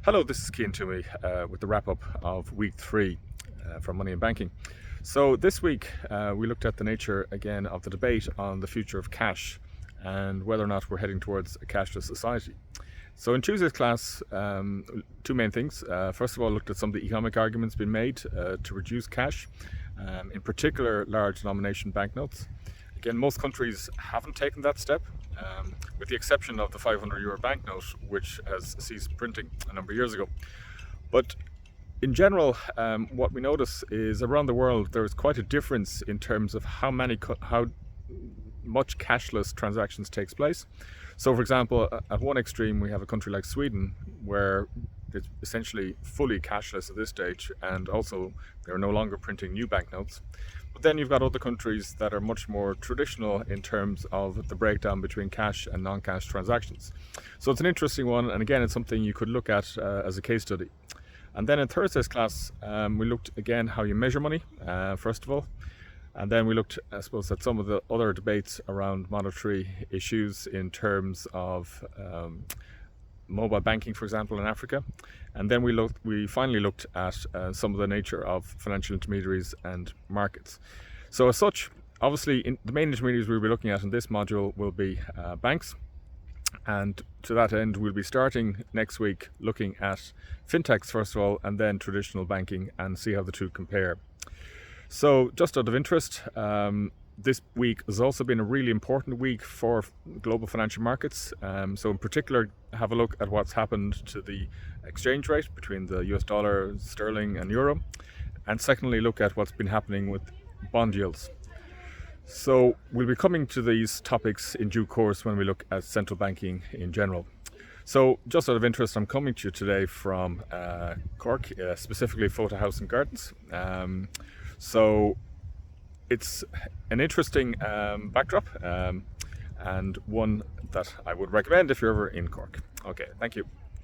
Hello, this is Cian Toomey with the wrap up of week 3 for Money and Banking. So this week we looked at the nature again of the debate on the future of cash and whether or not we're heading towards a cashless society. So in Tuesday's class, two main things. First of all, looked at some of the economic arguments being made to reduce cash, in particular large denomination banknotes. Again, most countries haven't taken that step, with the exception of the €500 banknote, which has ceased printing a number of years ago. But in general, what we notice is around the world there is quite a difference in terms of how much cashless transactions takes place. So, for example, at one extreme we have a country like Sweden, where it's essentially fully cashless at this stage, and also they're no longer printing new banknotes. But then you've got other countries that are much more traditional in terms of the breakdown between cash and non-cash transactions. So it's an interesting one, and again, it's something you could look at as a case study. And then in Thursday's class, we looked again how you measure money, first of all. And then we looked, I suppose, at some of the other debates around monetary issues in terms of mobile banking, for example, in Africa. And then we finally looked at some of the nature of financial intermediaries and markets. So as such, obviously, the main intermediaries we'll be looking at in this module will be banks. And to that end, we'll be starting next week looking at fintechs first of all, and then traditional banking, and see how the two compare. So just out of interest, this week has also been a really important week for global financial markets. So in particular, have a look at what's happened to the exchange rate between the US dollar, sterling and euro. And secondly, look at what's been happening with bond yields. So we'll be coming to these topics in due course when we look at central banking in general. So just out of interest, I'm coming to you today from Cork, specifically Photo House and Gardens. So it's an interesting backdrop, and one that I would recommend if you're ever in Cork. Okay, thank you.